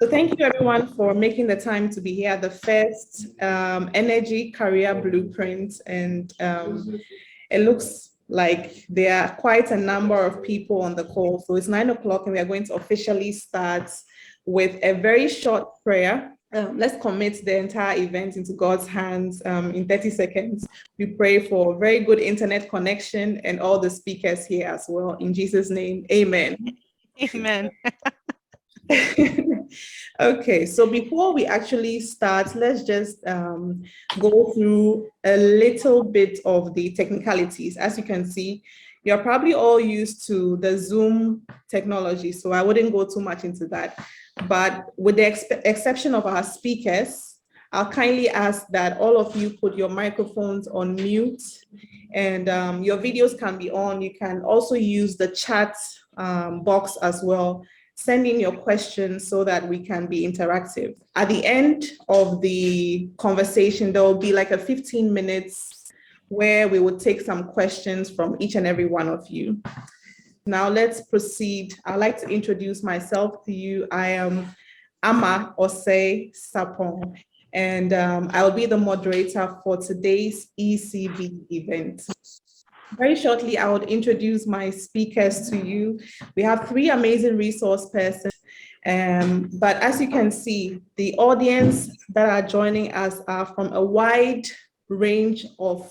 So thank you everyone for making the time to be here at the first Energy Career Blueprint. And it looks like there are quite a number of people on the call. So it's 9 o'clock and we are going to officially start with a very short prayer. Let's commit the entire event into God's hands in 30 seconds. We pray for very good internet connection and all the speakers here as well. In Jesus' name, amen. Amen. Okay, so before we actually start, let's just go through a little bit of the technicalities. As you can see, you're probably all used to the Zoom technology, so I wouldn't go too much into that. But with the exception of our speakers, I'll kindly ask that all of you put your microphones on mute and your videos can be on. You can also use the chat box as well. Send in your questions so that we can be interactive. At the end of the conversation, there will be like a 15 minutes where we will take some questions from each and every one of you. Now let's proceed. I'd like to introduce myself to you. I am Amma Osei Sarpong, and I'll be the moderator for today's ECB event. Very shortly, I would introduce my speakers to you. We have 3 amazing resource persons, but as you can see, the audience that are joining us are from a wide range of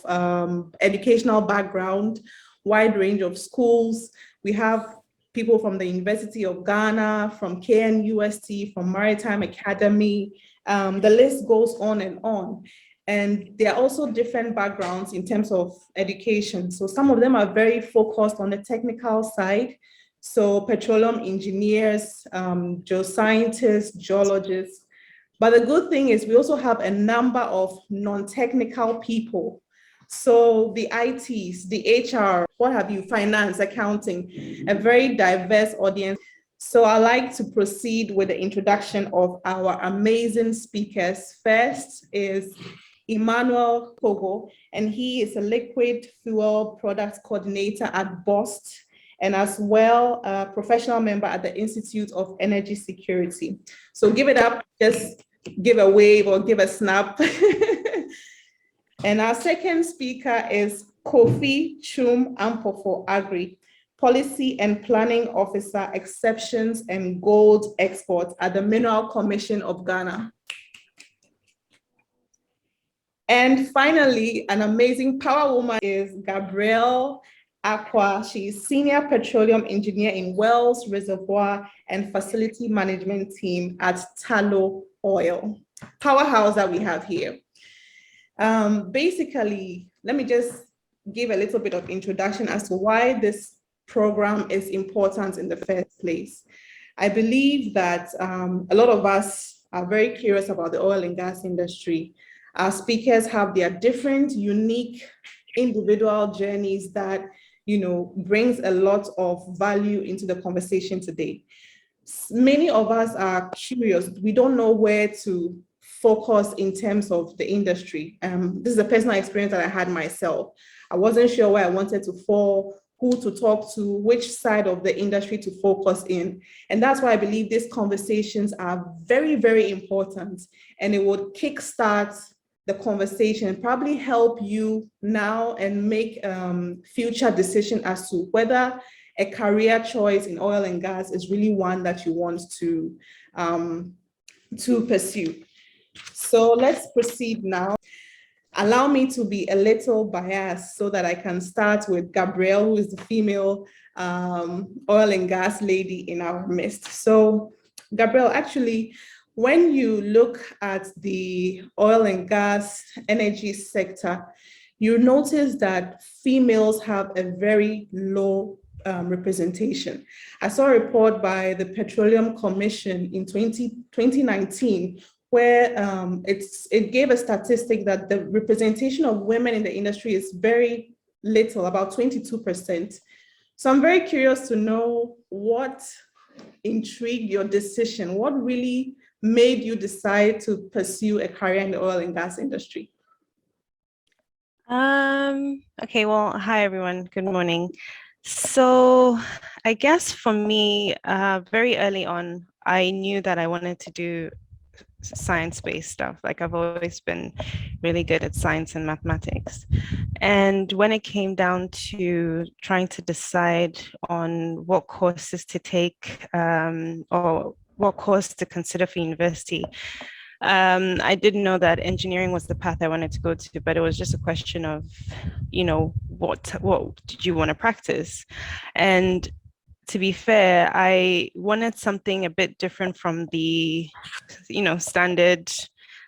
educational background, wide range of schools. We have people from the University of Ghana, from KNUST, from Maritime Academy. The list goes on and on. And there are also different backgrounds in terms of education. So some of them are very focused on the technical side. So petroleum engineers, geoscientists, geologists. But the good thing is we also have a number of non-technical people. So the ITs, the HR, what have you, finance, accounting, a very diverse audience. So I'd like to proceed with the introduction of our amazing speakers. First is Emmanuel Kpogo, and he is a liquid fuel products coordinator at BOST, and as well a professional member at the Institute of Energy Security. So give it up, just give a wave or give a snap. And our second speaker is Kofi Twum Ampofo Aggrey, Policy and Planning Officer, Exceptions and Gold Exports at the Mineral Commission of Ghana. And finally, an amazing power woman is Gabrielle Acquah. She's Senior Petroleum Engineer in Wells, Reservoir, and Facility Management Team at Tullow Oil. Powerhouse that we have here. Basically, let me just give a little bit of introduction as to why this program is important in the first place. I believe that a lot of us are very curious about the oil and gas industry. Our speakers have their different, unique, individual journeys that, brings a lot of value into the conversation today. Many of us are curious. We don't know where to focus in terms of the industry. This is a personal experience that I had myself. I wasn't sure where I wanted to fall, who to talk to, which side of the industry to focus in. And that's why I believe these conversations are very, very important, and it would kickstart the conversation, probably help you now and make future decision as to whether a career choice in oil and gas is really one that you want to pursue. So let's proceed now. Allow me to be a little biased so that I can start with Gabrielle, who is the female oil and gas lady in our midst. So Gabrielle, actually, when you look at the oil and gas energy sector, you notice that females have a very low representation. I saw a report by the Petroleum Commission in 2019 where it gave a statistic that the representation of women in the industry is very little, about 22%. So I'm very curious to know what intrigued your decision, what really made you decide to pursue a career in the oil and gas industry? Okay, well, hi everyone, good morning. So I guess for me, very early on, I knew that I wanted to do science-based stuff. Like I've always been really good at science and mathematics. And when it came down to trying to decide on what courses to take or what course to consider for university, I didn't know that engineering was the path I wanted to go to, but it was just a question of, what did you want to practice? And to be fair, I wanted something a bit different from the, standard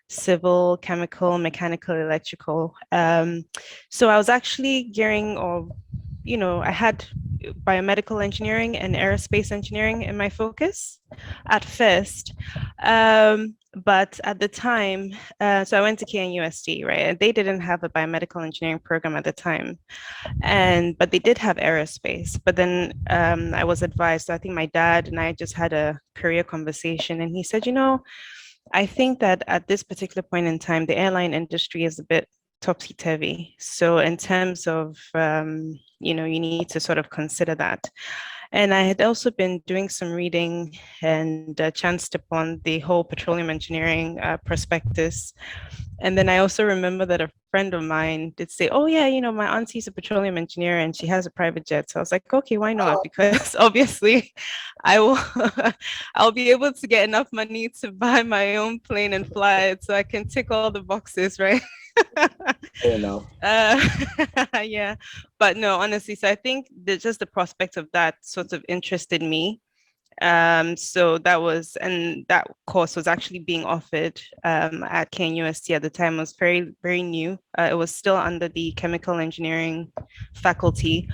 civil, chemical, mechanical, electrical. So I was actually gearing, I had biomedical engineering and aerospace engineering in my focus at first. But at the time, so I went to KNUST, right? And they didn't have a biomedical engineering program at the time, but they did have aerospace. But then I was advised. So I think my dad and I just had a career conversation, and he said, I think that at this particular point in time, the airline industry is a bit topsy-turvy. So in terms of, you need to sort of consider that. And I had also been doing some reading and chanced upon the whole petroleum engineering prospectus. And then I also remember that a friend of mine did say, oh yeah, my auntie's a petroleum engineer and she has a private jet. So I was like, okay, why not? Because obviously I will I'll be able to get enough money to buy my own plane and fly it so I can tick all the boxes, right? Fair enough. Yeah, but no, honestly, so I think just the prospect of that sort of interested me. So that course was actually being offered at KNUST at the time. It was very, very new. It was still under the chemical engineering faculty.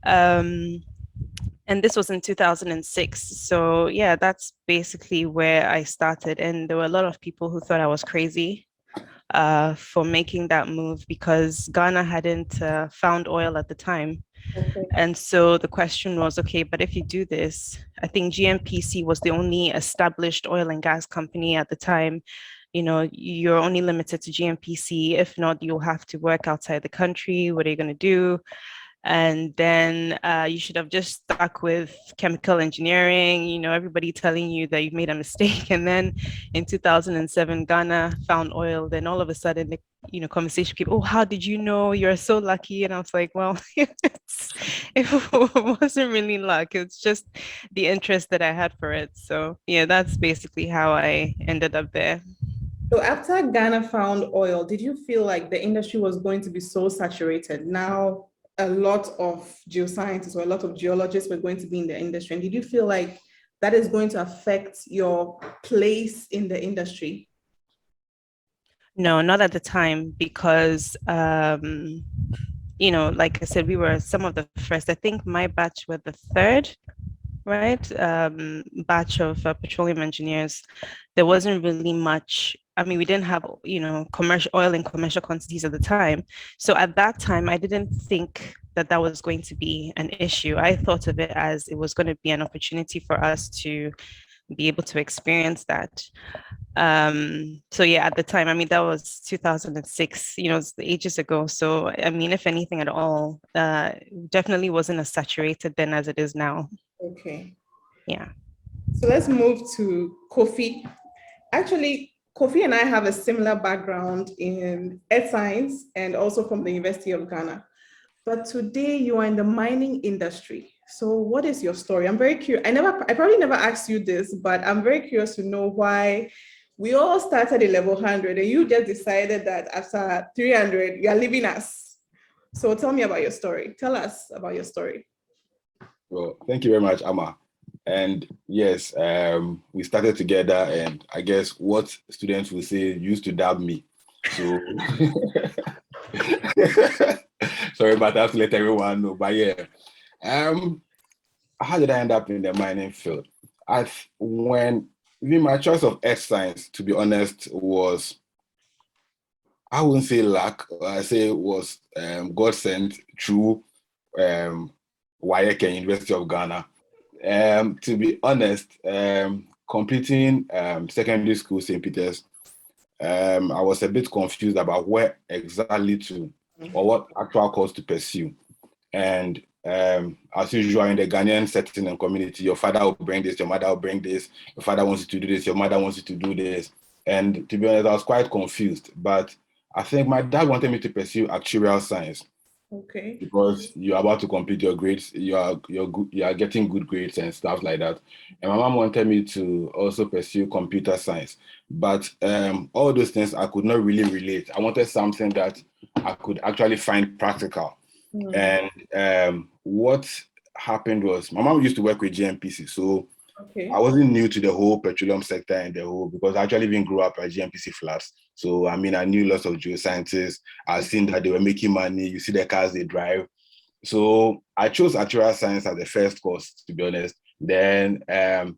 And this was in 2006. So yeah, that's basically where I started. And there were a lot of people who thought I was crazy for making that move because Ghana hadn't found oil at the time. Okay. And so the question was, okay, but if you do this, I think GMPC was the only established oil and gas company at the time. You're only limited to GMPC. If not, you'll have to work outside the country. What are you going to do? And then you should have just stuck with chemical engineering, everybody telling you that you've made a mistake. And then in 2007, Ghana found oil. Then all of a sudden, the conversation people, oh, how did you know? You're so lucky. And I was like, well, it wasn't really luck. It's just the interest that I had for it. So yeah, that's basically how I ended up there. So after Ghana found oil, did you feel like the industry was going to be so saturated? Now, a lot of geoscientists or a lot of geologists were going to be in the industry. And did you feel like that is going to affect your place in the industry? No, not at the time, because, like I said, we were some of the first. I think my batch were the third, right? Batch of petroleum engineers. There wasn't really much. I mean, we didn't have, commercial oil in commercial quantities at the time. So at that time, I didn't think that that was going to be an issue. I thought of it as it was going to be an opportunity for us to be able to experience that. So yeah, at the time, I mean, that was 2006, it's ages ago. So, I mean, if anything at all, definitely wasn't as saturated then as it is now. Okay. Yeah. So let's move to Kofi. Actually, Kofi and I have a similar background in earth science and also from the University of Ghana. But today you are in the mining industry. So what is your story? I'm very curious. I probably never asked you this, but I'm very curious to know why we all started at level 100 and you just decided that after 300, you are leaving us. So tell me about your story. Tell us about your story. Well, thank you very much, Amma. And yes, we started together, and I guess what students will say used to dab me. So sorry, but I have to let everyone know. But yeah, how did I end up in the mining field? My choice of earth science, to be honest, was, I wouldn't say luck. I say it was God sent through WRFM, University of Ghana. To be honest, completing secondary school, St. Peter's, I was a bit confused about where exactly to, or what actual course to pursue. And as usual in the Ghanaian setting and community, your father will bring this, your mother will bring this, your father wants you to do this, your mother wants you to do this. And to be honest, I was quite confused, but I think my dad wanted me to pursue actuarial science. Okay. Because you're about to complete your grades, you are getting good grades and stuff like that. And my mom wanted me to also pursue computer science. But all those things I could not really relate. I wanted something that I could actually find practical. And what happened was my mom used to work with GMPC. So I wasn't new to the whole petroleum sector and the whole, because I actually even grew up at GMPC flats. So, I mean, I knew lots of geoscientists. I've seen that they were making money. You see the cars they drive. So I chose actuarial science as the first course, to be honest. Then I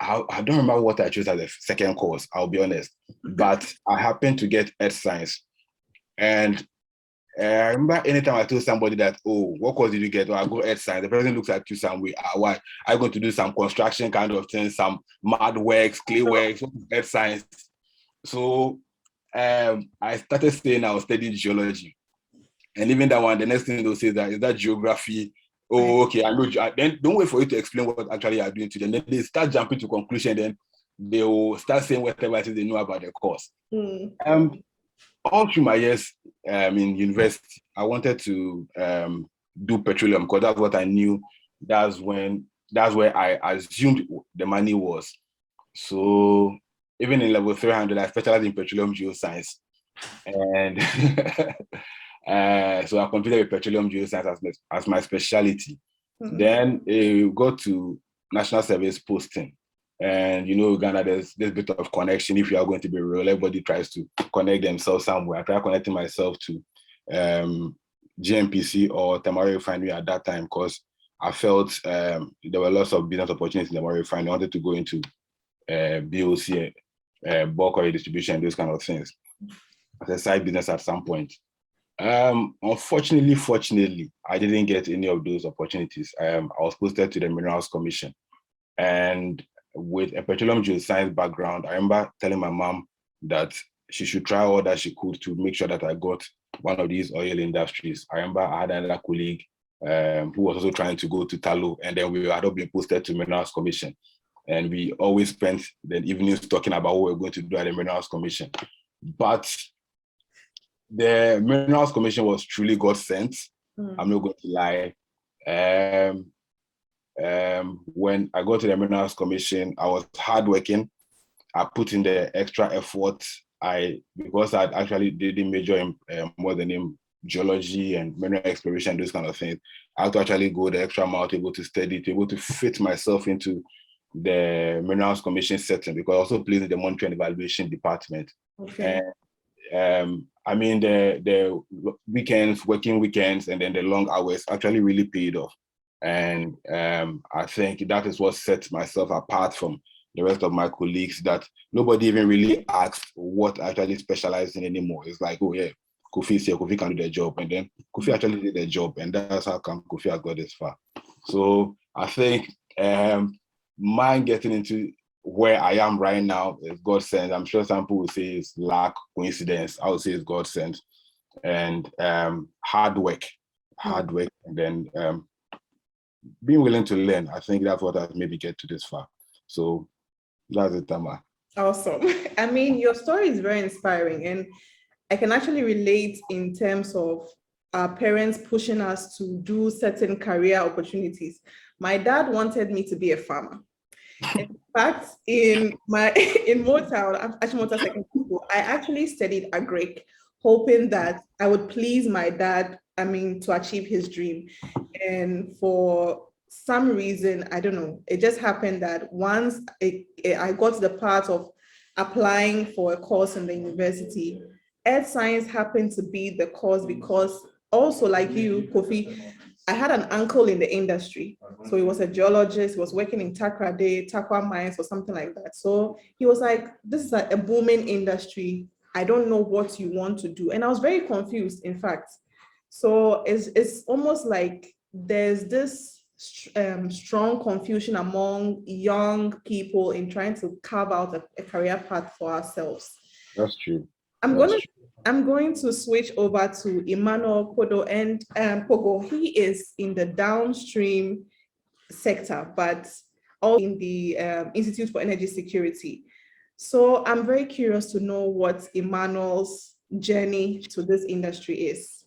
don't remember what I chose as the second course, I'll be honest. But I happened to get earth science. And I remember anytime I told somebody that, oh, what course did you get? Oh, I go earth science. The person looks at you some way. Why? I'm going to do some construction kind of thing, some mud works, clay works, earth science. So I started saying I was studying geology. And even that one, the next thing they'll say is that geography. Oh, okay, I know. Then don't wait for you to explain what actually you are doing to them. Then they start jumping to conclusion. Then they will start saying whatever it is they know about the course. All through my years in university, I wanted to do petroleum because that's what I knew. That's where I assumed the money was. So even in level 300, I specialized in petroleum geoscience. And so I completed with petroleum geoscience as my specialty. Then we got to national service posting. And Ghana, there's this bit of connection. If you are going to be real, everybody tries to connect themselves somewhere. I tried connecting myself to GMPC or Tamari Refinery at that time because I felt there were lots of business opportunities in Tamari Refinery. I wanted to go into BOC, bulk oil distribution, those kind of things as a side business at some point. Fortunately, I didn't get any of those opportunities. I was posted to the Minerals Commission. And with a petroleum geoscience background, I remember telling my mom that she should try all that she could to make sure that I got one of these oil industries. I remember I had another colleague who was also trying to go to Tullow, and then we had all been posted to Minerals Commission. And we always spent the evenings talking about what we were going to do at the Minerals Commission. But the Minerals Commission was truly God sent. I'm not going to lie. When I got to the Minerals Commission, I was hardworking. I put in the extra effort. Because I actually didn't major in more than in geology and mineral exploration, those kind of things, I had to actually go the extra mile to able to study, to able to fit myself into the Minerals Commission setting, because I also played in the monitoring and evaluation department. And I mean, the weekends, working weekends, and then the long hours actually really paid off. And I think that is what set myself apart from the rest of my colleagues, that nobody even really asked what I actually specialized in anymore. It's like, oh yeah, Kofi is here, Kofi can do the job. And then Kofi actually did the job. And that's how come Kofi has got this far. So I think mine getting into where I am right now is God sent. I'm sure some people will say it's luck, coincidence. I would say it's God sent. And hard work, and then being willing to learn. I think that's what has maybe get to this far. So that's it, Tama. Awesome. I mean, your story is very inspiring, and I can actually relate in terms of our parents pushing us to do certain career opportunities. My dad wanted me to be a farmer. In fact, in Motown, actually Motown Secondary School, I actually studied Aggrey, hoping that I would please my dad, to achieve his dream. And for some reason, I don't know, it just happened that once I got to the part of applying for a course in the university, earth science happened to be the course, because also like you, Kofi, I had an uncle in the industry. So he was a geologist, he was working in Acquah mines or something like that. So he was like, this is a booming industry. I don't know what you want to do. And I was very confused, in fact. So it's almost like there's this strong confusion among young people in trying to carve out a career path for ourselves. That's true. I'm going I'm going to switch over to Emmanuel Kodo and Kpogo. He is in the downstream sector, but also in the Institute for Energy Security. So I'm very curious to know what Emmanuel's journey to this industry is.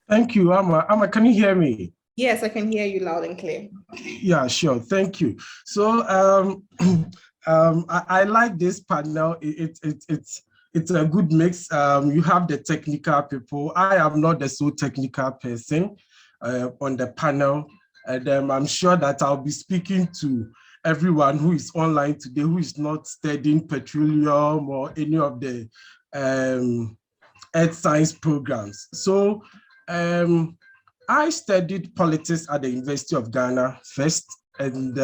Thank you, Amma. Can you hear me? Yes, I can hear you loud and clear. Yeah, sure. Thank you. So I like this panel. It's a good mix. You have the technical people. I am not the so technical person on the panel. And I'm sure that I'll be speaking to everyone who is online today, who is not studying petroleum or any of the earth science programs. So I studied politics at the University of Ghana first, and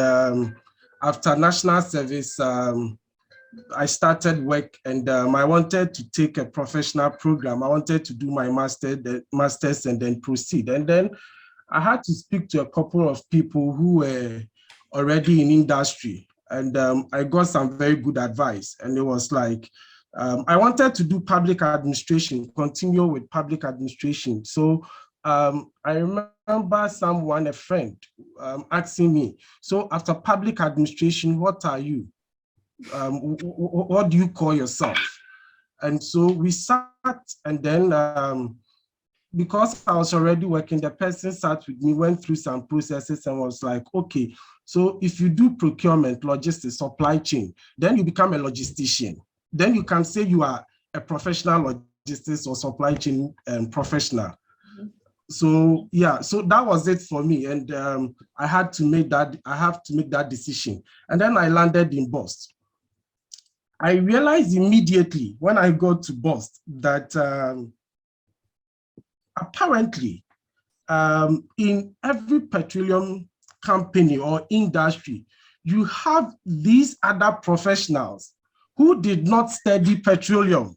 after national service, I started work, and I wanted to take a professional program. I wanted to do my master's and then proceed. And then I had to speak to a couple of people who were already in industry, and I got some very good advice. And it was like, I wanted to do public administration, continue with public administration. So I remember someone, a friend, asking me, so after public administration, what are you? What do you call yourself? And so we sat, and then because I was already working, the person sat with me, went through some processes and was like, okay, so if you do procurement, logistics, supply chain, then you become a logistician. Then you can say you are a professional logistics or supply chain professional. So yeah, so that was it for me, and I have to make that decision. And then I landed in BOST. I realized immediately when I got to BOST that apparently in every petroleum company or industry, you have these other professionals who did not study petroleum,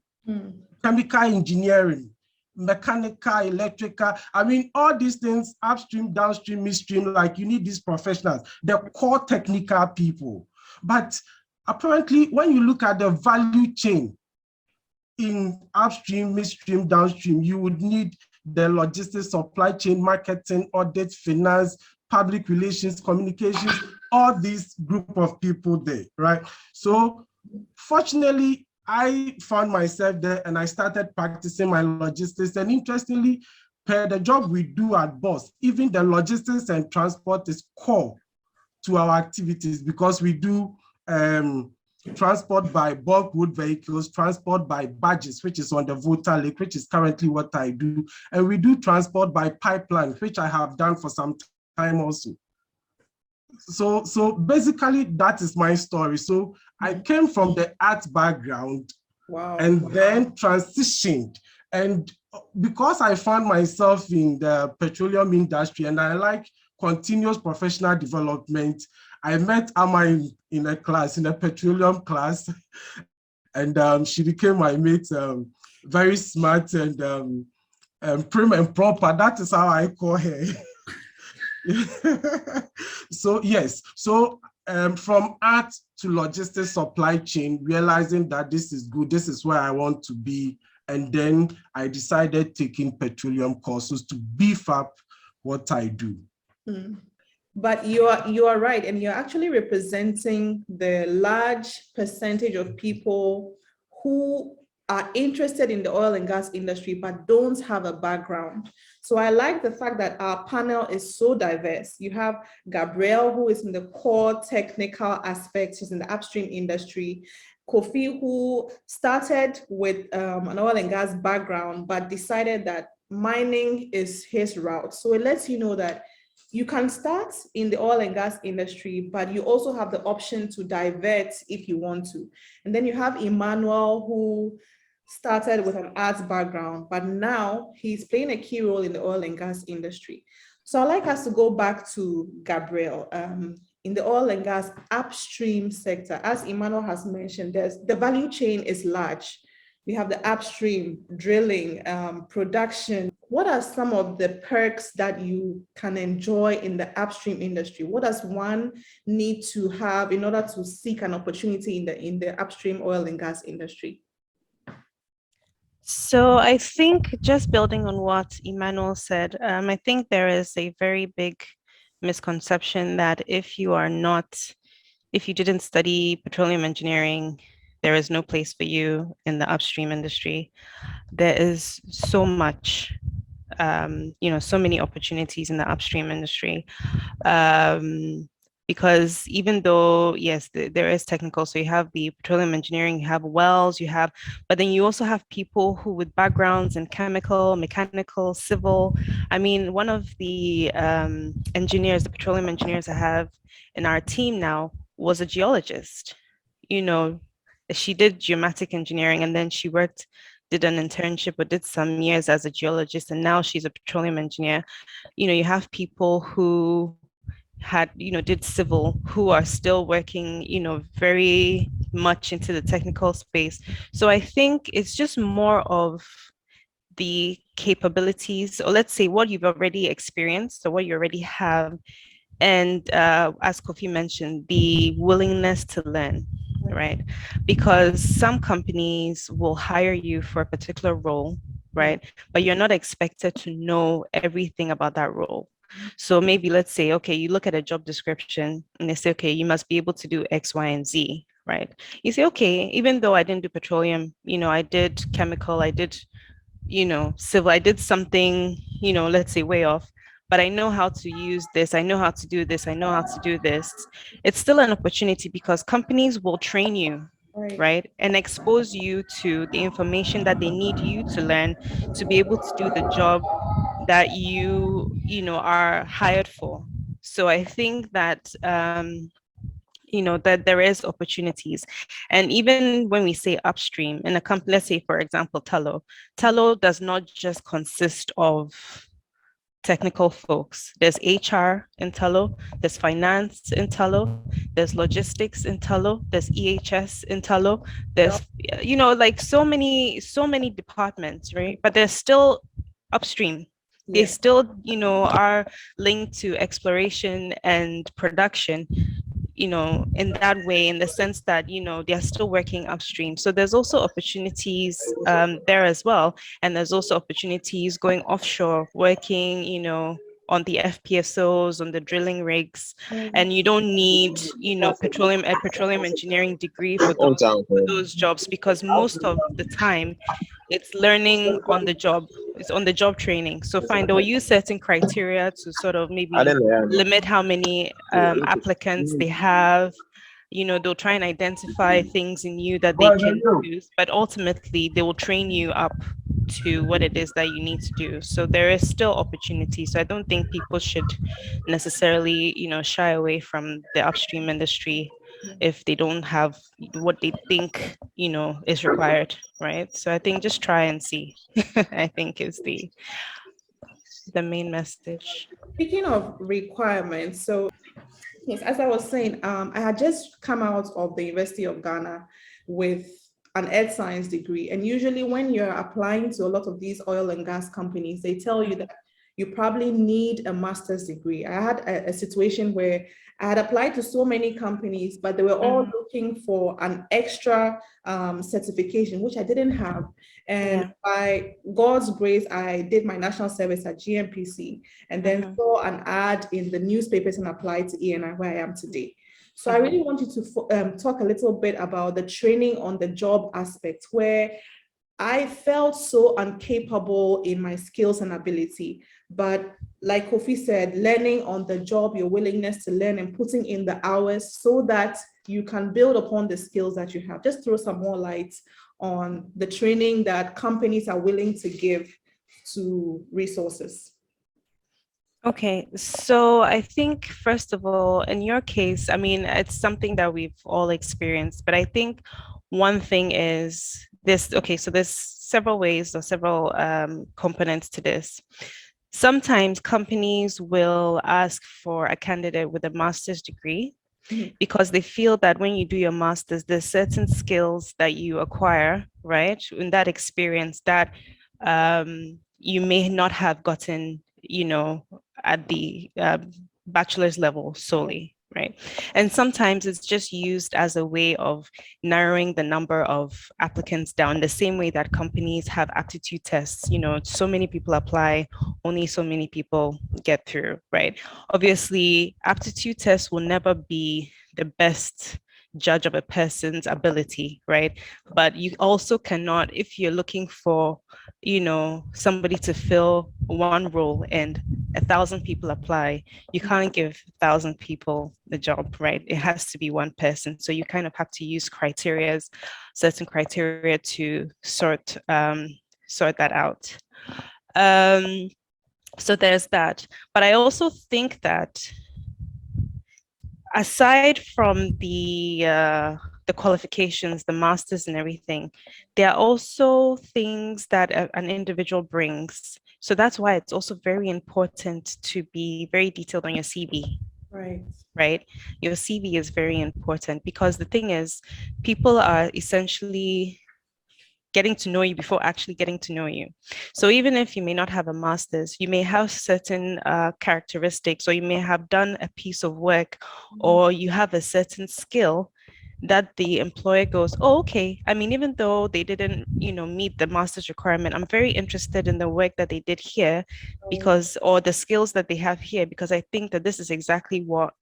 chemical engineering, mechanical, electrical. I mean, all these things, upstream, downstream, midstream, like you need these professionals, the core technical people. But apparently, when you look at the value chain in upstream, midstream, downstream, you would need the logistics, supply chain, marketing, audit, finance, public relations, communications, all these group of people there, right? So fortunately, I found myself there and I started practicing my logistics. And interestingly, per the job we do at BOST, even the logistics and transport is core to our activities because we do transport by bulk road vehicles, transport by barges, which is on the Volta Lake, which is currently what I do. And we do transport by pipeline, which I have done for some time also. So basically that is my story. So I came from the art background, and then transitioned. And because I found myself in the petroleum industry and I like continuous professional development, I met Amma in a class, in a petroleum class, and she became my mate, very smart and prim and proper. That is how I call her. So yes, so from art to logistics, supply chain, realizing that this is good, this is where I want to be. And then I decided taking petroleum courses to beef up what I do. But you are right, and you're actually representing the large percentage of people who are interested in the oil and gas industry but don't have a background. So I like the fact that our panel is so diverse. You have Gabrielle, who is in the core technical aspects, she's in the upstream industry. Kofi, who started with an oil and gas background but decided that mining is his route. So it lets you know that you can start in the oil and gas industry, but you also have the option to divert if you want to. And then you have Emmanuel, who started with an arts background, but now he's playing a key role in the oil and gas industry. So I'd like us to go back to Gabrielle. In the oil and gas upstream sector, as Emmanuel has mentioned, the value chain is large. We have the upstream, drilling, production. What are some of the perks that you can enjoy in the upstream industry? What does one need to have in order to seek an opportunity in the upstream oil and gas industry? So I think just building on what Emmanuel said, I think there is a very big misconception that if you didn't study petroleum engineering, there is no place for you in the upstream industry. There is so much, so many opportunities in the upstream industry. Um, because even though, yes, there is technical, so you have the petroleum engineering, you have wells, but then you also have people who with backgrounds in chemical, mechanical, civil. I mean, one of the engineers, the petroleum engineers I have in our team now was a geologist. You know, she did geomatic engineering and then she did an internship or did some years as a geologist, and now she's a petroleum engineer. You have people who did civil, who are still working, very much into the technical space. So I think it's just more of the capabilities, or let's say what you've already experienced or what you already have. And as Kofi mentioned, the willingness to learn, right? Because some companies will hire you for a particular role, right? But you're not expected to know everything about that role. So maybe let's say, okay, you look at a job description and they say, okay, you must be able to do X, Y, and Z, right? You say, okay, even though I didn't do petroleum, I did chemical, I did, civil, I did something, let's say way off, but I know how to use this, I know how to do this, I know how to do this. It's still an opportunity because companies will train you, right? And expose you to the information that they need you to learn to be able to do the job that are hired for. So I think that that there is opportunities. And even when we say upstream in a company, let's say for example Tullow does not just consist of technical folks. There's HR in Tullow, there's finance in Tullow, there's logistics in Tullow, there's EHS in Tullow, there's like so many departments, right? But they're still upstream. They still are linked to exploration and production, in that way, in the sense that, they're still working upstream. So there's also opportunities there as well. And there's also opportunities going offshore, working, on the FPSOs, on the drilling rigs. And you don't need, a petroleum engineering degree for those jobs, because most of the time it's learning on the job. It's on the job training. So fine, they'll use certain criteria to sort of maybe limit how many applicants they have. They'll try and identify things in you that they can use, but ultimately they will train you up to what it is that you need to do. So there is still opportunity. So I don't think people should necessarily, shy away from the upstream industry if they don't have what they think, is required, right? So I think just try and see, I think is the main message. Speaking of requirements, so yes, as I was saying, I had just come out of the University of Ghana with an earth science degree. And usually when you're applying to a lot of these oil and gas companies, they tell you that you probably need a master's degree. I had a situation where I had applied to so many companies, but they were all looking for an extra certification, which I didn't have. And by God's grace, I did my national service at GMPC and then saw an ad in the newspapers and applied to ENI, where I am today. So I really want you to talk a little bit about the training on the job aspect, where I felt so incapable in my skills and ability. But like Kofi said, learning on the job, your willingness to learn and putting in the hours so that you can build upon the skills that you have. Just throw some more light on the training that companies are willing to give to resources. Okay, so I think first of all, in your case, I mean, it's something that we've all experienced, but I think one thing is this, okay, so there's several ways or several components to this. Sometimes companies will ask for a candidate with a master's degree because they feel that when you do your master's, there's certain skills that you acquire, right? In that experience that you may not have gotten, at the bachelor's level solely, right? And sometimes it's just used as a way of narrowing the number of applicants down, the same way that companies have aptitude tests. So many people apply, only so many people get through, right? Obviously, aptitude tests will never be the best judge of a person's ability, right? But you also cannot, if you're looking for, somebody to fill one role and 1,000 people apply, you can't give 1,000 people the job, right? It has to be one person. So you kind of have to use certain criteria to sort that out. So there's that. But I also think that aside from the qualifications, the masters and everything, there are also things that an individual brings. So that's why it's also very important to be very detailed on your CV. Right. Your CV is very important, because the thing is, people are essentially getting to know you before actually getting to know you. So even if you may not have a master's, you may have certain characteristics, or you may have done a piece of work, or you have a certain skill that the employer goes, oh, okay. I mean, even though they didn't, meet the master's requirement, I'm very interested in the work that they did here, because, or the skills that they have here, because I think that this is exactly what,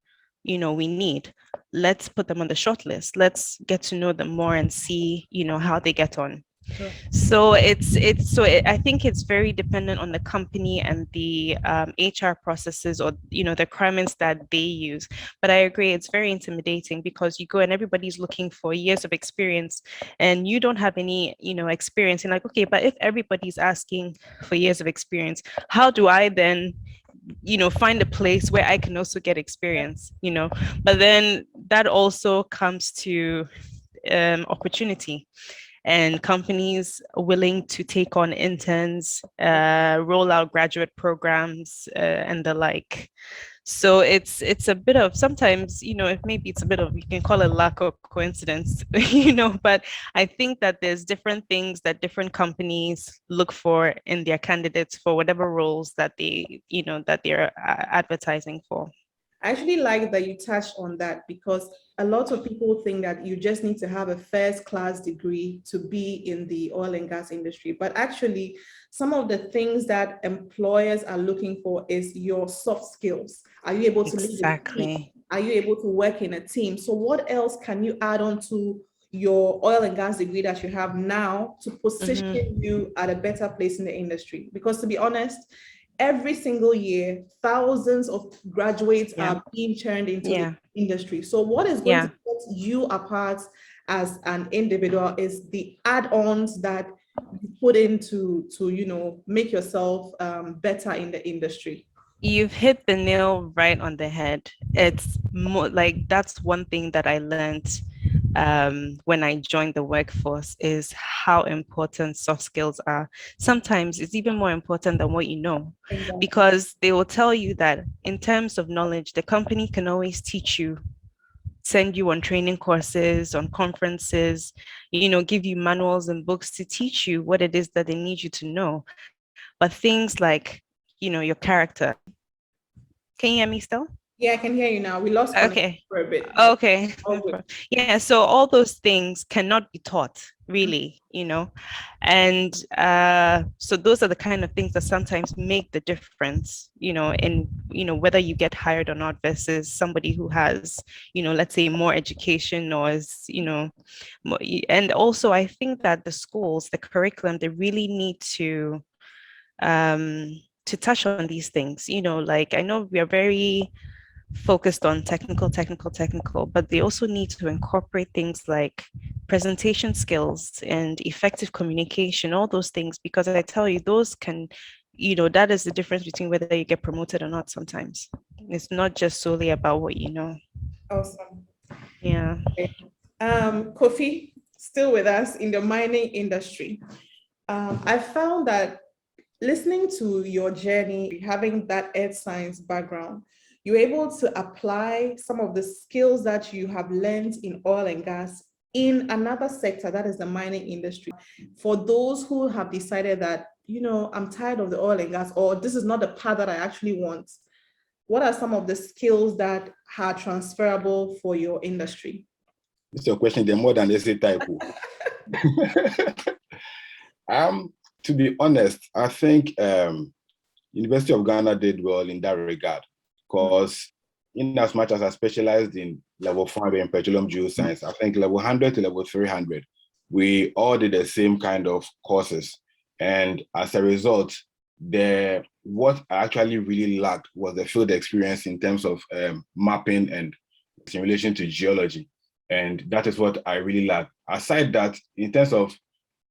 we need. Let's put them on the short list. Let's get to know them more and see, how they get on. Sure. So I think it's very dependent on the company and the HR processes, or the requirements that they use. But I agree, it's very intimidating, because you go and everybody's looking for years of experience, and you don't have any experience. And like, okay, but if everybody's asking for years of experience, how do I then find a place where I can also get experience? But then that also comes to opportunity, and companies willing to take on interns, roll out graduate programs, and the like. So it's a bit of, sometimes, maybe it's a bit of, you can call it luck or coincidence, but I think that there's different things that different companies look for in their candidates for whatever roles that that they're advertising for. I actually like that you touched on that, because a lot of people think that you just need to have a first-class degree to be in the oil and gas industry. But actually, some of the things that employers are looking for is your soft skills. Are you able to lead a team? Are you able to work in a team? So what else can you add on to your oil and gas degree that you have now to position you at a better place in the industry? Because to be honest, every single year, thousands of graduates are being churned into the industry. So what is going to set you apart as an individual is the add-ons that you put into to make yourself better in the industry. You've hit the nail right on the head. It's more like, that's one thing that I learned when I joined the workforce, is how important soft skills are. Sometimes it's even more important than what you know, because they will tell you that in terms of knowledge, the company can always teach you, send you on training courses, on conferences, give you manuals and books to teach you what it is that they need you to know. But things like, your character. Can you hear me still? Yeah, I can hear you now. We lost connection for a bit. Okay. Yeah, so all those things cannot be taught, really, and so those are the kind of things that sometimes make the difference, in whether you get hired or not, versus somebody who has, let's say, more education, or is, more. And also, I think that the schools, the curriculum, they really need to touch on these things. Like, I know we are very focused on technical, but they also need to incorporate things like presentation skills and effective communication, all those things, because I tell you, those can, that is the difference between whether you get promoted or not sometimes. It's not just solely about what you know. Awesome. Yeah. Okay. Kofi, still with us in the mining industry. I found that listening to your journey, having that earth science background, you're able to apply some of the skills that you have learned in oil and gas in another sector, that is the mining industry. For those who have decided that, I'm tired of the oil and gas, or this is not the path that I actually want, what are some of the skills that are transferable for your industry? It's your question, they're more than essay type. To be honest, I think University of Ghana did well in that regard, because in as much as I specialized in level 5 in petroleum geoscience, I think level 100 to level 300, we all did the same kind of courses. And as a result, what I actually really lacked was the field experience in terms of mapping and in relation to geology. And that is what I really lacked. Aside that, in terms of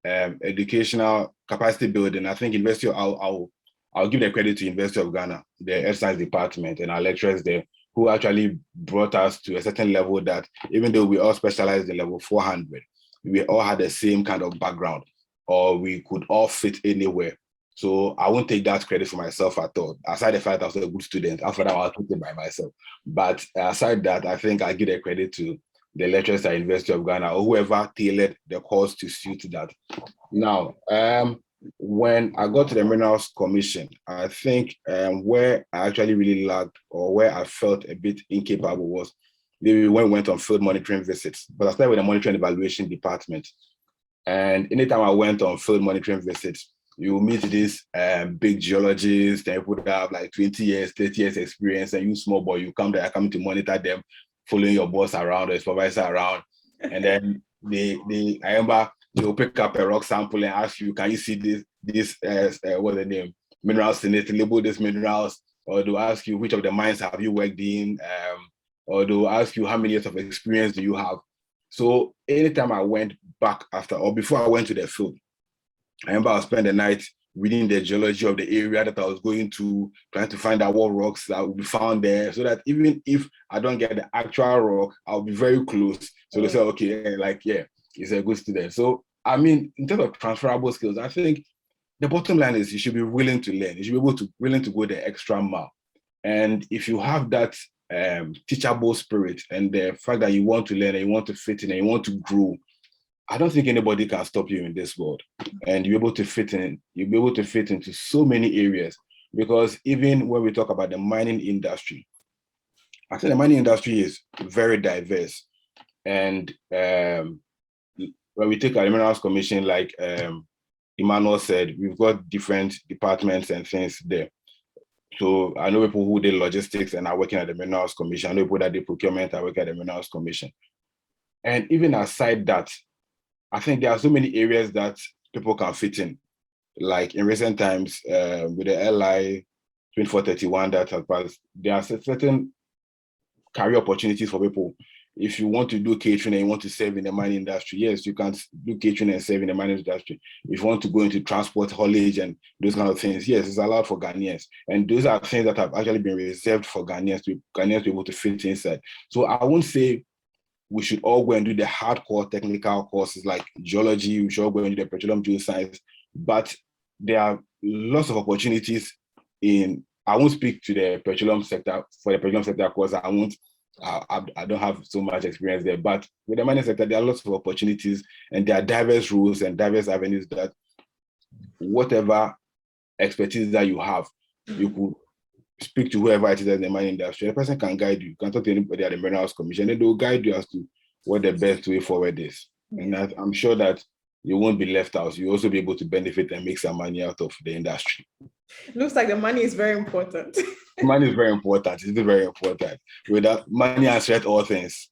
educational capacity building, I think I'll give the credit to University of Ghana, the Earth Science Department, and our lecturers there, who actually brought us to a certain level that even though we all specialized in level 400, we all had the same kind of background, or we could all fit anywhere. So I won't take that credit for myself at all. Aside the fact I was a good student, after that I was it by myself. But aside that, I think I give the credit to the lecturers at University of Ghana, or whoever tailored the course to suit that. Now, when I got to the Minerals Commission, I think where I actually really lagged, or where I felt a bit incapable, was maybe when we went on field monitoring visits. But I started with the monitoring and evaluation department. And anytime I went on field monitoring visits, you meet these big geologists, and people that have like 20 years, 30 years experience, and you small boy, you come there, coming to monitor them, following your boss around, or supervisor around. And then I remember they'll pick up a rock sample and ask you, can you see this what's the name? Minerals in it, label these minerals, or they'll ask you which of the mines have you worked in, or they'll ask you how many years of experience do you have. So anytime I went back after, or before I went to the field, I remember I spent the night reading the geology of the area that I was going to, trying to find out what rocks that will be found there, so that even if I don't get the actual rock, I'll be very close. So they say, okay, like, yeah, he's a good student. So, I mean, in terms of transferable skills, I think the bottom line is you should be willing to learn. You should be willing to go the extra mile. And if you have that teachable spirit and the fact that you want to learn and you want to fit in and you want to grow, I don't think anybody can stop you in this world. And you'll be able to fit in. You'll be able to fit into so many areas, because even when we talk about the mining industry, I think the mining industry is very diverse. And when we take our Minerals Commission, like Emmanuel said, we've got different departments and things there. So I know people who did logistics and are working at the Minerals Commission. I know people that did procurement are working at the Minerals Commission. And even aside that, I think there are so many areas that people can fit in. Like in recent times, with the LI 2431 that has passed, there are certain career opportunities for people. If you want to do catering and you want to serve in the mining industry, yes, you can do catering and serve in the mining industry. If you want to go into transport, haulage, and those kind of things, yes, it's allowed for Ghanaians. And those are things that have actually been reserved for Ghanaians to be able to fit inside. So I won't say we should all go and do the hardcore technical courses like geology, we should all go and do the petroleum geoscience, but there are lots of opportunities I won't speak to the petroleum sector, for the petroleum sector course, I don't have so much experience there, but with the mining sector, there are lots of opportunities and there are diverse rules and diverse avenues that whatever expertise that you have, you could speak to whoever it is in the mining industry. The person can guide you. You can talk to anybody at the Minerals Commission, and they will guide you as to what the best way forward is. And I'm sure that you won't be left out. You'll also be able to benefit and make some money out of the industry. Looks like the money is very important. Money is very important. It's very important. Without money, answers all things.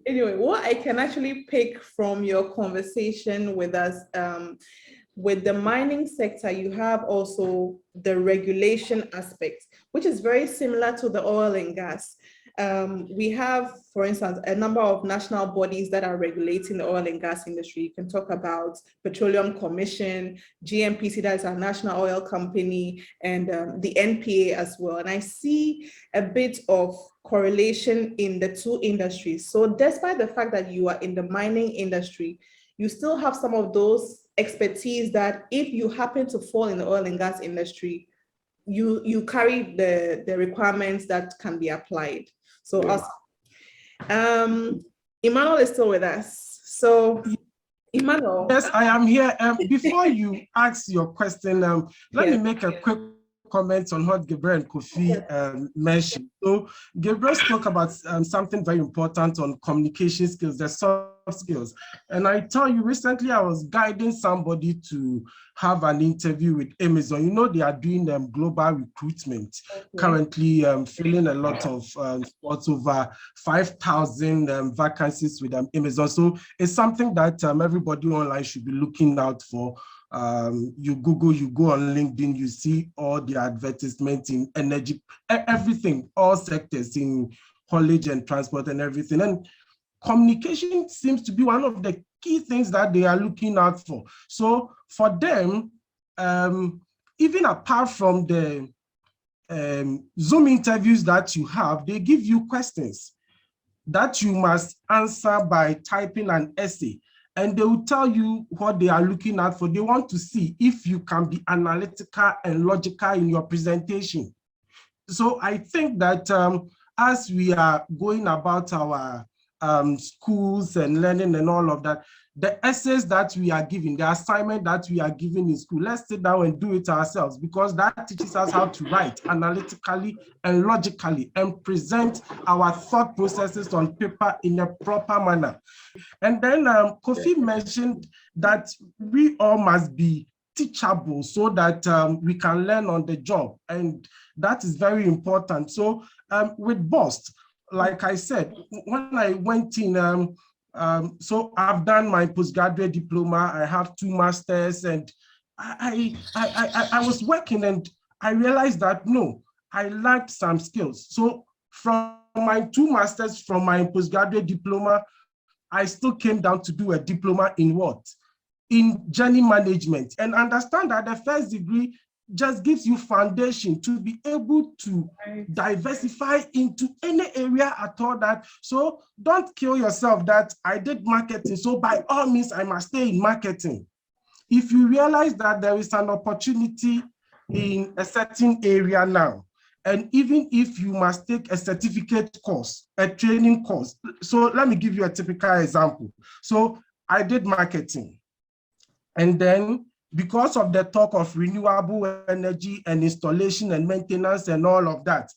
Anyway, what I can actually pick from your conversation with us, with the mining sector, you have also the regulation aspect, which is very similar to the oil and gas. We have, for instance, a number of national bodies that are regulating the oil and gas industry. You can talk about Petroleum Commission, GNPC, that is our national oil company, and the NPA as well. And I see a bit of correlation in the two industries. So despite the fact that you are in the mining industry, you still have some of those expertise that if you happen to fall in the oil and gas industry, you carry the requirements that can be applied. So Emmanuel is still with us. So Emmanuel. Yes, I am here. Before you ask your question, let me make a quick comment on what Gabrielle and Kofi mentioned. So Gabrielle spoke about something very important on communication skills, the soft skills. And I tell you, recently I was guiding somebody to have an interview with Amazon. You know, they are doing global recruitment, currently filling a lot of spots, over 5,000 vacancies with Amazon. So it's something that everybody online should be looking out for. You Google, you go on LinkedIn, you see all the advertisements in energy, everything, all sectors in haulage and transport and everything. And communication seems to be one of the key things that they are looking out for. So for them, even apart from the Zoom interviews that you have, they give you questions that you must answer by typing an essay. And they will tell you what they are looking at for. They want to see if you can be analytical and logical in your presentation. So I think that as we are going about our schools and learning and all of that, the essays that we are giving, the assignment that we are giving in school, let's sit down and do it ourselves, because that teaches us how to write analytically and logically and present our thought processes on paper in a proper manner. And then Kofi mentioned that we all must be teachable so that we can learn on the job. And that is very important. So with BOST, like I said, when I went in, so I've done my postgraduate diploma, I have 2 masters, and I was working and I realized that, no, I lacked some skills. So from my 2 masters, from my postgraduate diploma, I still came down to do a diploma in what? In journey management, and understand that the first degree just gives you foundation to be able to diversify into any area at all. That, so don't kill yourself that I did marketing, so by all means I must stay in marketing. If you realize that there is an opportunity in a certain area now, and even if you must take a certificate course, a training course. So let me give you a typical example. So I did marketing, and then because of the talk of renewable energy and installation and maintenance and all of that,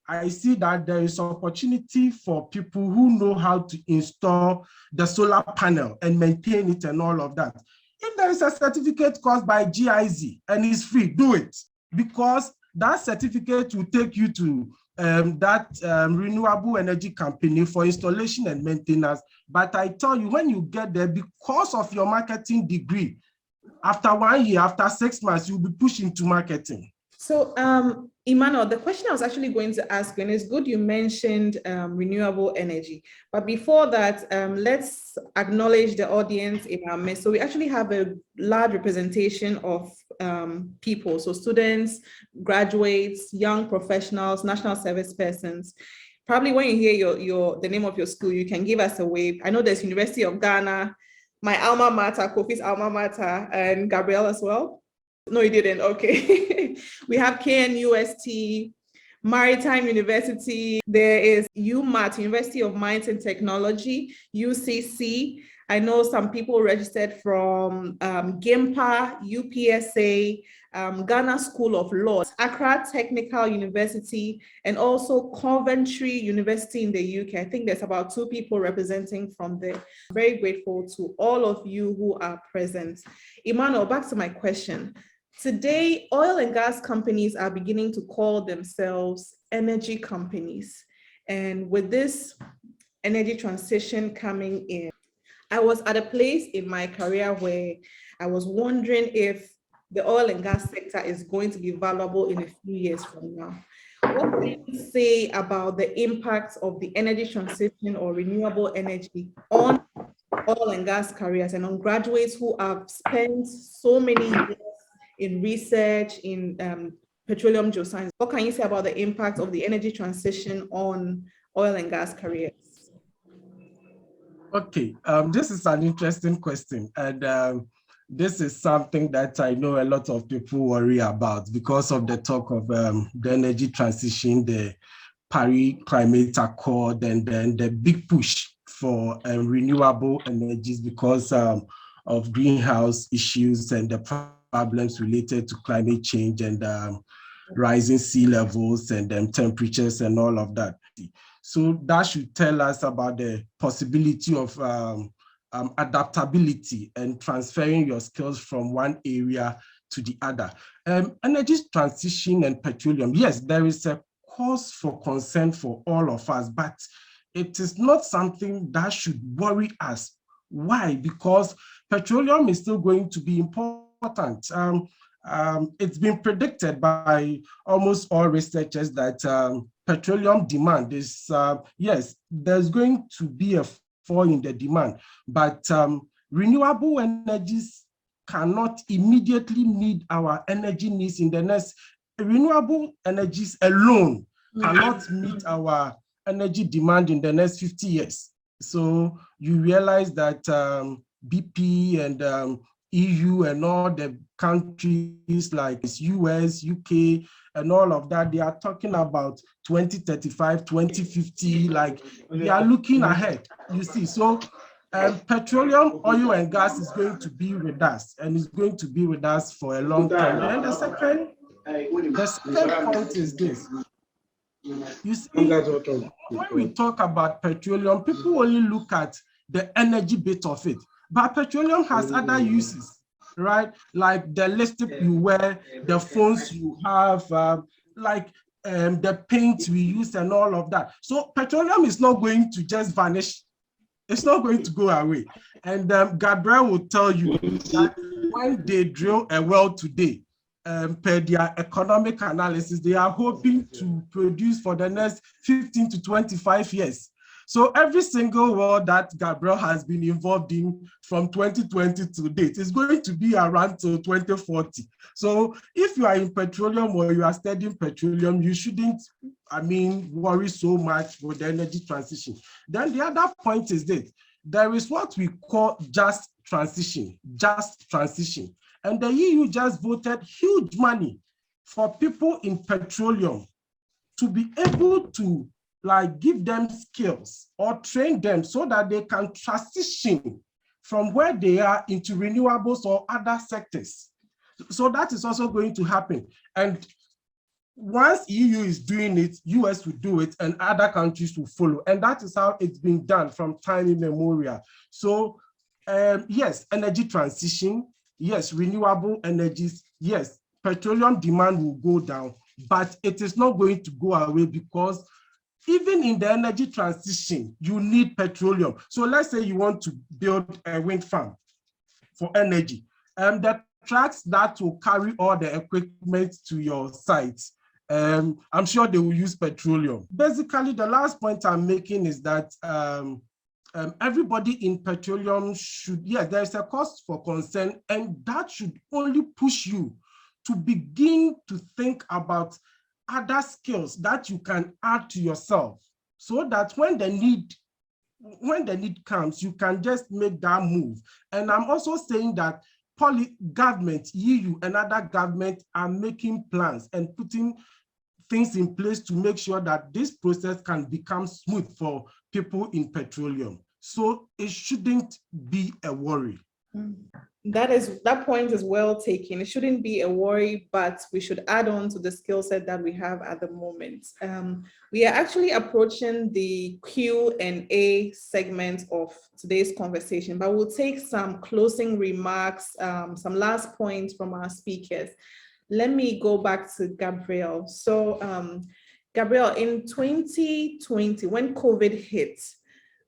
I see that there is opportunity for people who know how to install the solar panel and maintain it and all of that. If there is a certificate course by GIZ and it's free, do it, because that certificate will take you to that renewable energy company for installation and maintenance. But I tell you, when you get there, because of your marketing degree, after 1 year, after 6 months, you'll be pushing to marketing. So, Emmanuel, the question I was actually going to ask you, and it's good you mentioned renewable energy, but before that, let's acknowledge the audience in our midst. So we actually have a large representation of people, so students, graduates, young professionals, national service persons. Probably when you hear the name of your school, you can give us a wave. I know there's University of Ghana, my alma mater, Kofi's alma mater, and Gabrielle as well. No, you didn't. Okay. We have KNUST, Maritime University. There is UMAT, University of Mines and Technology, UCC. I know some people registered from GIMPA, UPSA, Ghana School of Law, Accra Technical University, and also Coventry University in the UK. I think there's about 2 people representing from there. I'm very grateful to all of you who are present. Emmanuel, back to my question. Today, oil and gas companies are beginning to call themselves energy companies. And with this energy transition coming in, I was at a place in my career where I was wondering if the oil and gas sector is going to be valuable in a few years from now. What can you say about the impact of the energy transition or renewable energy on oil and gas careers and on graduates who have spent so many years in research in petroleum geoscience? What can you say about the impact of the energy transition on oil and gas careers? Okay, this is an interesting question, and this is something that I know a lot of people worry about because of the talk of the energy transition, the Paris Climate Accord, and then the big push for renewable energies because of greenhouse issues and the problems related to climate change and rising sea levels and temperatures and all of that. So that should tell us about the possibility of adaptability and transferring your skills from one area to the other. Energy transition and petroleum, yes, there is a cause for concern for all of us, but it is not something that should worry us. Why? Because petroleum is still going to be important. It's been predicted by almost all researchers that petroleum demand is, yes, there's going to be a fall in the demand, but renewable energies cannot immediately meet our energy needs in the next. Renewable energies alone cannot meet our energy demand in the next 50 years. So you realize that BP and EU and all the countries like US, UK, and all of that, they are talking about 2035, 2050, like they are looking ahead, you see. So petroleum, oil, and gas is going to be with us, and it's going to be with us for a long time. And the second point is this. You see, when we talk about petroleum, people only look at the energy bit of it, but petroleum has other uses, right? Like the lipstick you wear, the phones you have, like the paint we use and all of that. So petroleum is not going to just vanish. It's not going to go away. And Gabrielle will tell you that when they drill a well today, per their economic analysis, they are hoping to produce for the next 15 to 25 years. So every single well that Gabrielle has been involved in from 2020 to date is going to be around till 2040. So if you are in petroleum or you are studying petroleum, you shouldn't, worry so much with the energy transition. Then the other point is that there is what we call just transition. And the EU just voted huge money for people in petroleum to be able to give them skills or train them so that they can transition from where they are into renewables or other sectors. So that is also going to happen. And once EU is doing it, US will do it and other countries will follow. And that is how it's been done from time immemorial. So yes, energy transition, yes, renewable energies, yes, petroleum demand will go down, but it is not going to go away because even in the energy transition, you need petroleum. So let's say you want to build a wind farm for energy. The trucks that will carry all the equipment to your site, I'm sure they will use petroleum. Basically, the last point I'm making is that everybody in petroleum should, yes, there's a cause for concern, and that should only push you to begin to think about other skills that you can add to yourself so that when the need comes, you can just make that move. And I'm also saying that government, EU and other governments are making plans and putting things in place to make sure that this process can become smooth for people in petroleum. So it shouldn't be a worry. That point is well taken. It shouldn't be a worry, but we should add on to the skill set that we have at the moment. We are actually approaching the Q&A segment of today's conversation, but we'll take some closing remarks, some last points from our speakers. Let me go back to Gabrielle. So Gabrielle, in 2020, when COVID hit,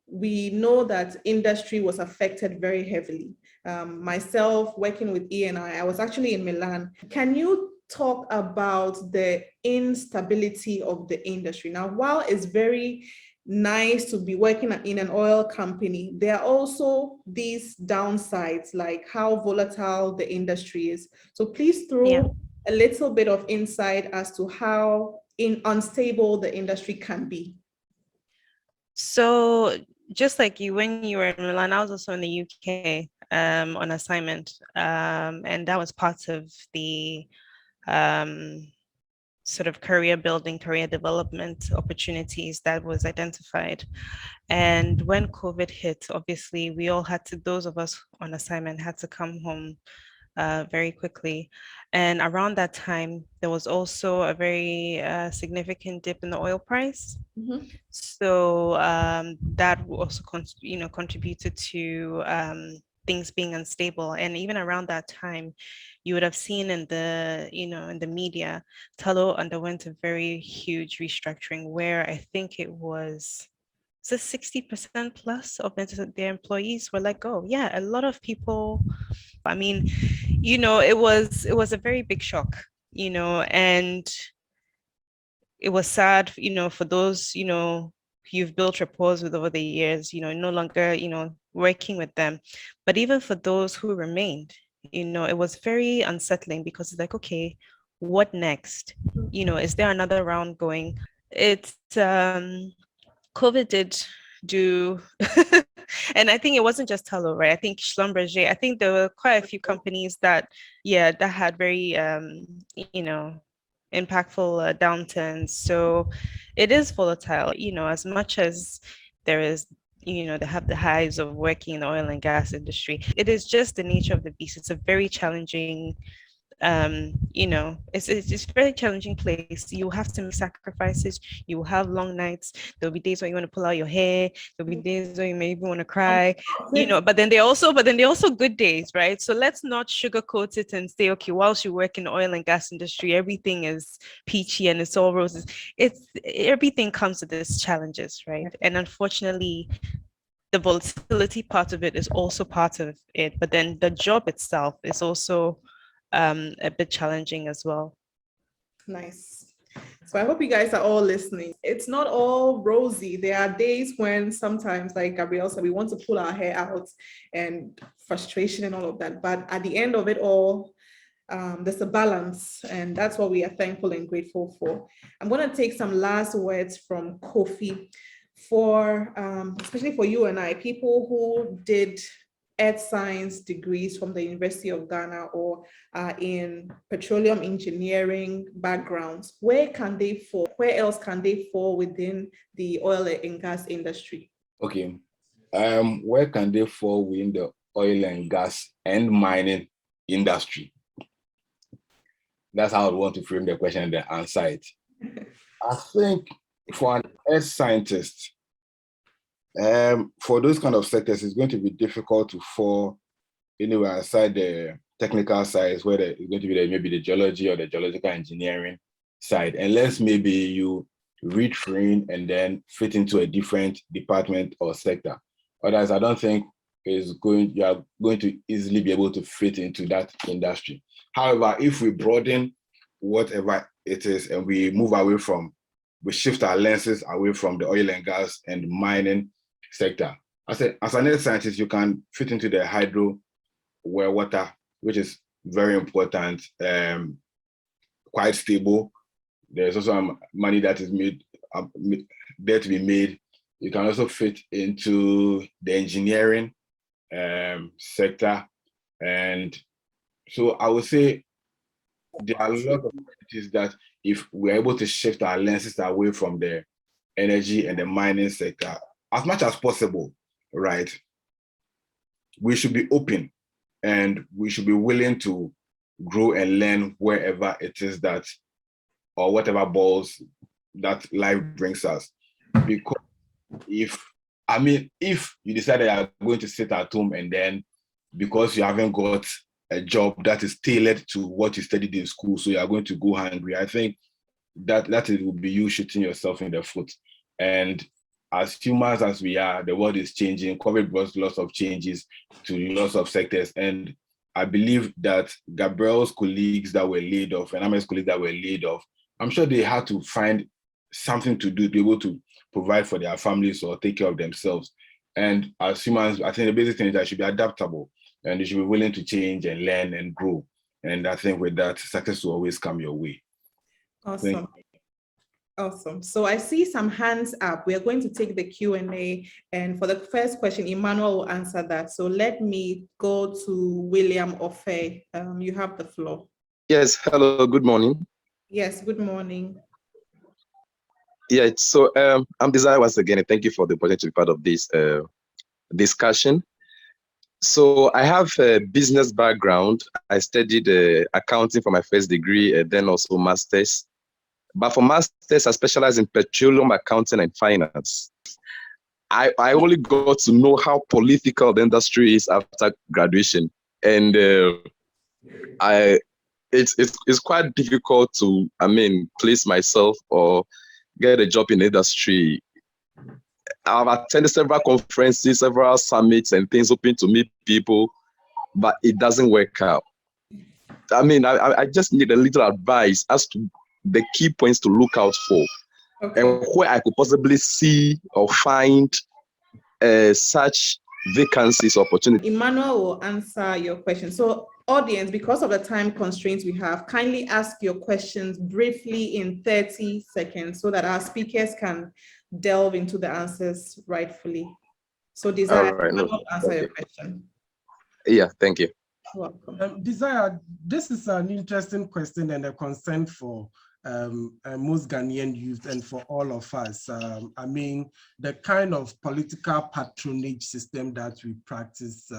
we know that industry was affected very heavily. Myself, working with Eni, I was actually in Milan. Can you talk about the instability of the industry? Now, while it's very nice to be working in an oil company, there are also these downsides, like how volatile the industry is. So please throw a little bit of insight as to how unstable the industry can be. So just like you, when you were in Milan, I was also in the UK on assignment, and that was part of the sort of career building, career development opportunities that was identified. And when COVID hit, obviously we all had to, those of us on assignment had to come home very quickly. And around that time, there was also a very significant dip in the oil price. Mm-hmm. So that also contributed to things being unstable. And even around that time, you would have seen in the media, Tullow underwent a very huge restructuring where I think it was 60% plus of their employees were let go. Yeah, a lot of people. I mean, it was a very big shock, and it was sad, for those, you've built rapport with over the years, no longer, working with them. But even for those who remained, it was very unsettling because it's like, okay, what next? Is there another round going? It's COVID did do, and I think it wasn't just Tullow, right? I think Schlumberger, I think there were quite a few companies that had very, impactful downturns. So it is volatile, as much as there is, they have the highs of working in the oil and gas industry. It is just the nature of the beast. It's a very challenging it's a very challenging place. You have to make sacrifices. You will have long nights. There'll be days where you want to pull out your hair. There'll be days where you maybe want to cry, but then they're also good days, right? So let's not sugarcoat it and say, okay, whilst you work in the oil and gas industry, everything is peachy and it's all roses. Everything comes with its challenges, right? And unfortunately, the volatility part of it is also part of it, but then the job itself is also a bit challenging as well. Nice. So I hope you guys are all listening. It's not all rosy. There are days when sometimes, like Gabrielle said, we want to pull our hair out and frustration and all of that. But at the end of it all, there's a balance, and that's what we are thankful and grateful for. I'm going to take some last words from Kofi for, especially for you and I, people who did earth science degrees from the University of Ghana or in petroleum engineering backgrounds. Where else can they fall within the oil and gas industry? Okay, where can they fall within the oil and gas and mining industry? That's how I want to frame the question and then answer it. I think for an earth scientist, for those kind of sectors, it's going to be difficult to fall anywhere aside the technical side, where it's going to be maybe the geology or the geological engineering side, unless maybe you retrain and then fit into a different department or sector. Otherwise, I don't think you are going to easily be able to fit into that industry. However, if we broaden whatever it is and we shift our lenses away from the oil and gas and mining sector. As an earth scientist, you can fit into the hydro well water, which is very important, quite stable. There's also money that is made there to be made. You can also fit into the engineering sector. And so I would say there are a lot of opportunities that if we're able to shift our lenses away from the energy and the mining sector, as much as possible, right? We should be open and we should be willing to grow and learn wherever it is that, or whatever balls that life brings us. Because if you decide that you're going to sit at home and then because you haven't got a job that is tailored to what you studied in school, so you're going to go hungry, I think that it will be you shooting yourself in the foot. And as humans as we are, the world is changing. COVID brought lots of changes to lots of sectors. And I believe that Gabrielle's colleagues that were laid off and Ahmed's colleagues that were laid off, I'm sure they had to find something to do to be able to provide for their families or take care of themselves. And as humans, I think the basic thing is that should be adaptable and you should be willing to change and learn and grow. And I think with that, success will always come your way. Awesome. Awesome. So I see some hands up. We are going to take the Q&A. And for the first question, Emmanuel will answer that. So let me go to William Ofe. You have the floor. Yes. Hello. Good morning. Yes. Good morning. Yeah. So I'm Desire once again. And thank you for the opportunity to be part of this discussion. So I have a business background. I studied accounting for my first degree and then also master's. But for master's, I specialize in petroleum accounting and finance. I only got to know how political the industry is after graduation. And it's quite difficult to, place myself or get a job in the industry. I've attended several conferences, several summits and things, hoping to meet people, but it doesn't work out. I just need a little advice as to the key points to look out for, Okay. and where I could possibly see or find such vacancies, opportunities. Emmanuel will answer your question. So audience, because of the time constraints we have, kindly ask your questions briefly in 30 seconds so that our speakers can delve into the answers rightfully. So Desire, Right, no, answer your question. Yeah, thank you. Welcome. Desire, this is an interesting question and a concern for most Ghanaian youth and for all of us. The kind of political patronage system that we practice,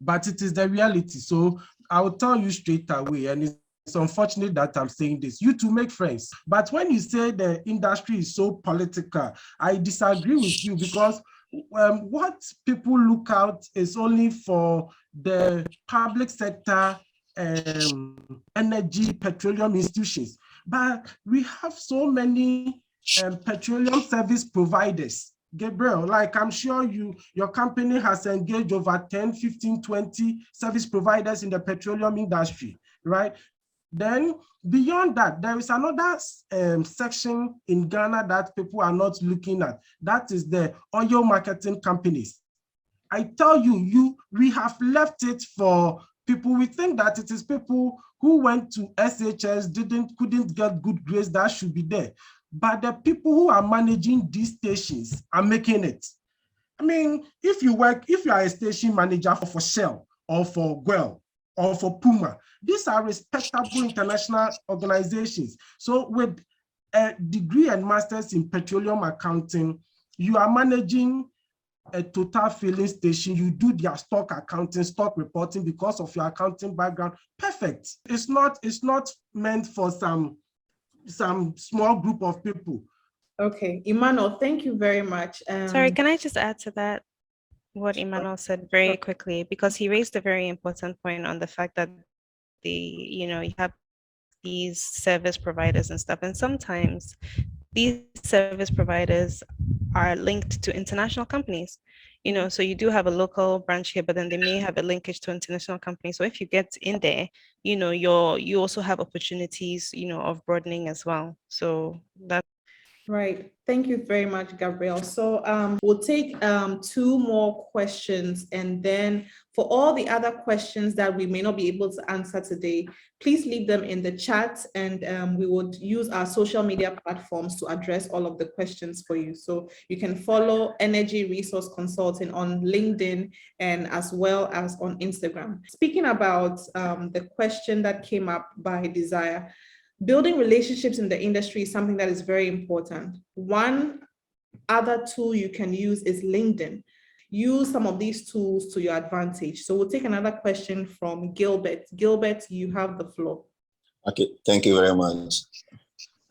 but it is the reality. So I will tell you straight away, and it's unfortunate that I'm saying this, you two make friends. But when you say the industry is so political, I disagree with you, because what people look out is only for the public sector, energy, petroleum institutions. But we have so many petroleum service providers. Gabrielle, like I'm sure your company has engaged over 10, 15, 20 service providers in the petroleum industry, right? Then beyond that, there is another section in Ghana that people are not looking at. That is the oil marketing companies. I tell you, we have left it for people. We think that it is people who went to SHS, couldn't get good grades that should be there. But the people who are managing these stations are making it. If you are a station manager for Shell or for Guel or for Puma, these are respectable international organizations. So with a degree and master's in petroleum accounting, you are managing a total filling station, you do their stock accounting, stock reporting because of your accounting background. Perfect. It's not meant for some small group of people. Okay, Emmanuel, thank you very much. Sorry, can I just add to that what Emmanuel said very quickly, because he raised a very important point on the fact that you have these service providers and stuff, and sometimes these service providers are linked to international companies, so you do have a local branch here, but then they may have a linkage to international companies. So if you get in there, you also have opportunities, of broadening as well. So that's right. Thank you very much, Gabrielle. So we'll take 2 more questions, and then for all the other questions that we may not be able to answer today, please leave them in the chat, and we would use our social media platforms to address all of the questions for you. So you can follow Energy Resource Consulting on LinkedIn and as well as on Instagram. Speaking about the question that came up by Desire, building relationships in the industry is something that is very important. One other tool you can use is LinkedIn. Use some of these tools to your advantage. So we'll take another question from Gilbert. Gilbert, you have the floor. Okay, thank you very much.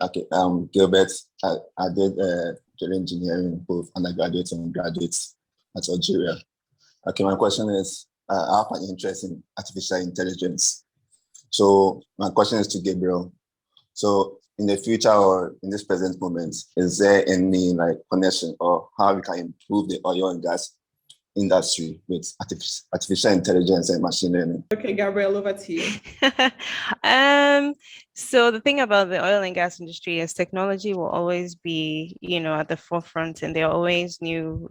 Okay, Gilbert, I did Petroleum Engineering, both undergraduate and graduate at Algeria. Okay, my question is, I have an interest in artificial intelligence. So my question is to Gabrielle. So in the future or in this present moment, is there any connection or how we can improve the oil and gas industry with artificial intelligence and machine learning? Okay, Gabrielle, over to you. So the thing about the oil and gas industry is technology will always be, at the forefront, and there are always new,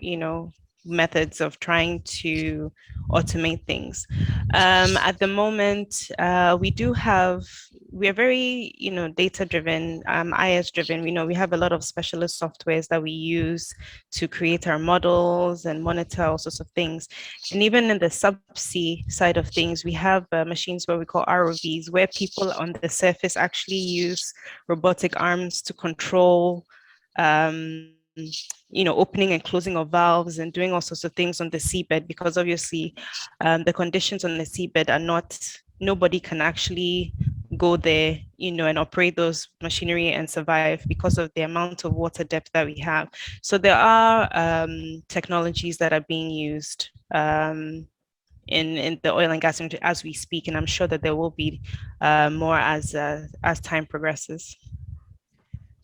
methods of trying to automate things. At the moment, we are very, data driven, IS driven. We have a lot of specialist softwares that we use to create our models and monitor all sorts of things. And even in the subsea side of things, we have machines where we call ROVs, where people on the surface actually use robotic arms to control opening and closing of valves and doing all sorts of things on the seabed, because obviously the conditions on the seabed are not, nobody can actually go there, and operate those machinery and survive because of the amount of water depth that we have. So there are technologies that are being used in the oil and gas industry as we speak, and I'm sure that there will be more as time progresses.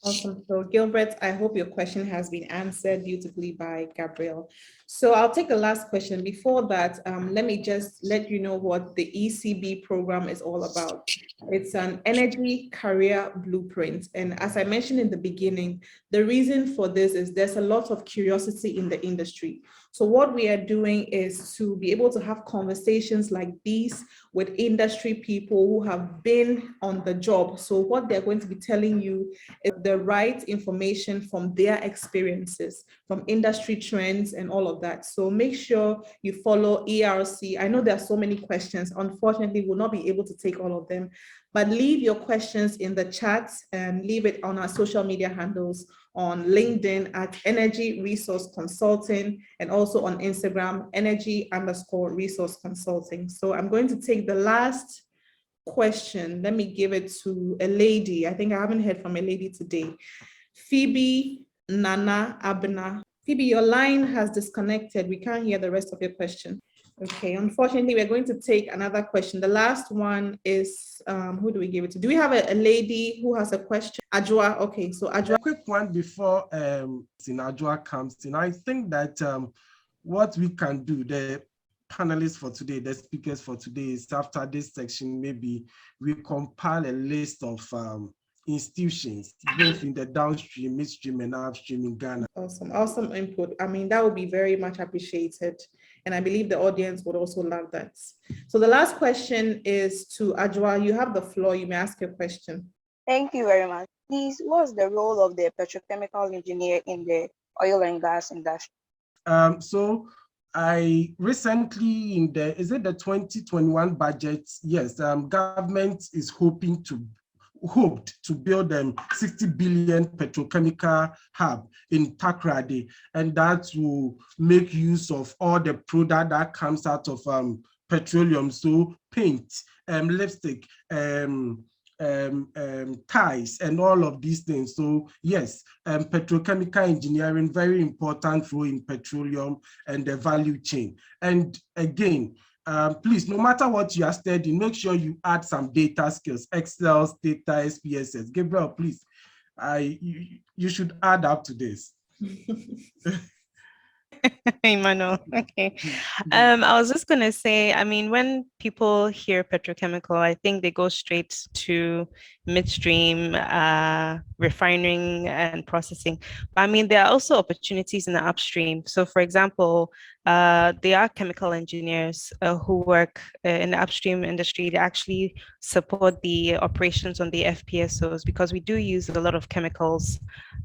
Awesome. So Gilbert, I hope your question has been answered beautifully by Gabrielle. So I'll take the last question. Before that, let me just let you know what the ECB program is all about. It's an energy career blueprint. And as I mentioned in the beginning, the reason for this is there's a lot of curiosity in the industry. So what we are doing is to be able to have conversations like these with industry people who have been on the job. So what they're going to be telling you is the right information from their experiences, from industry trends and all of that. So make sure you follow ERC. I know there are so many questions. Unfortunately, we'll not be able to take all of them, but leave your questions in the chat and leave it on our social media handles on LinkedIn at Energy Resource Consulting, and also on Instagram, Energy_Resource Consulting. So I'm going to take the last question. Let me give it to a lady. I think I haven't heard from a lady today. Phoebe Nana Abna. Phoebe, your line has disconnected. We can't hear the rest of your question. Okay, unfortunately, we're going to take another question. The last one is, who do we give it to? Do we have a lady who has a question? Acquah, okay, so Acquah. A quick one before Acquah comes in. I think that what we can do, the panelists for today, the speakers for today, is after this section, maybe we compile a list of institutions, both in the downstream, midstream, and upstream in Ghana. Awesome input. I mean, that would be very much appreciated. And I believe the audience would also love that. So the last question is to Acquah. You have the floor. You may ask your question. Thank you very much. Please, what's the role of the petrochemical engineer in the oil and gas industry? So I recently in the 2021 budget, yes, government is hoped to build a 60 billion petrochemical hub in Takoradi, and that will make use of all the product that comes out of petroleum, so paint, lipstick, ties, and all of these things. So yes, petrochemical engineering, very important role in petroleum and the value chain. And again, please, no matter what you are studying, make sure you add some data skills, Excel, data, SPSS. Gabrielle, please, you should add up to this. Emmanuel, okay. I was just going to say, I mean, when people hear petrochemical, I think they go straight to midstream, refining and processing. But I mean, there are also opportunities in the upstream. So for example, there are chemical engineers who work in the upstream industry. They actually support the operations on the FPSOs, because we do use a lot of chemicals,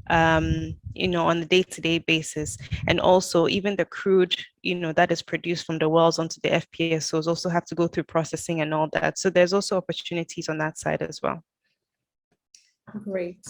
on a day-to-day basis. And also even the crude, that is produced from the wells onto the FPSOs also have to go through processing and all that. So there's also opportunities on that side as well. Great.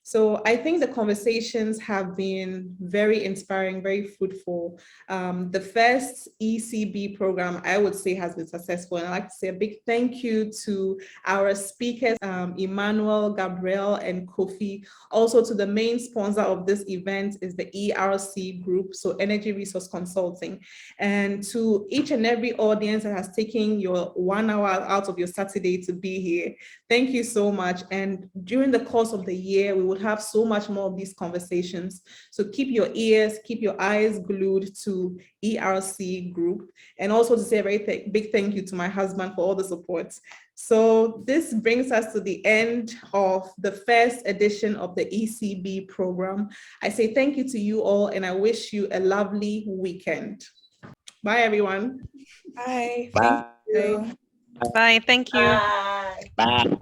So I think the conversations have been very inspiring, very fruitful. The first ECB program, I would say, has been successful. And I'd like to say a big thank you to our speakers, Emmanuel, Gabrielle, and Kofi. Also to the main sponsor of this event is the ERC group, so Energy Resource Consulting. And to each and every audience that has taken your 1 hour out of your Saturday to be here, thank you so much. And during the course of the year, we will have so much more of these conversations. So keep your ears, keep your eyes glued to ERC group. And also to say a very big thank you to my husband for all the support. So this brings us to the end of the first edition of the ECB program. I say thank you to you all, and I wish you a lovely weekend. Bye, everyone. Bye. Bye. Thank you. Bye. Thank you. Bye.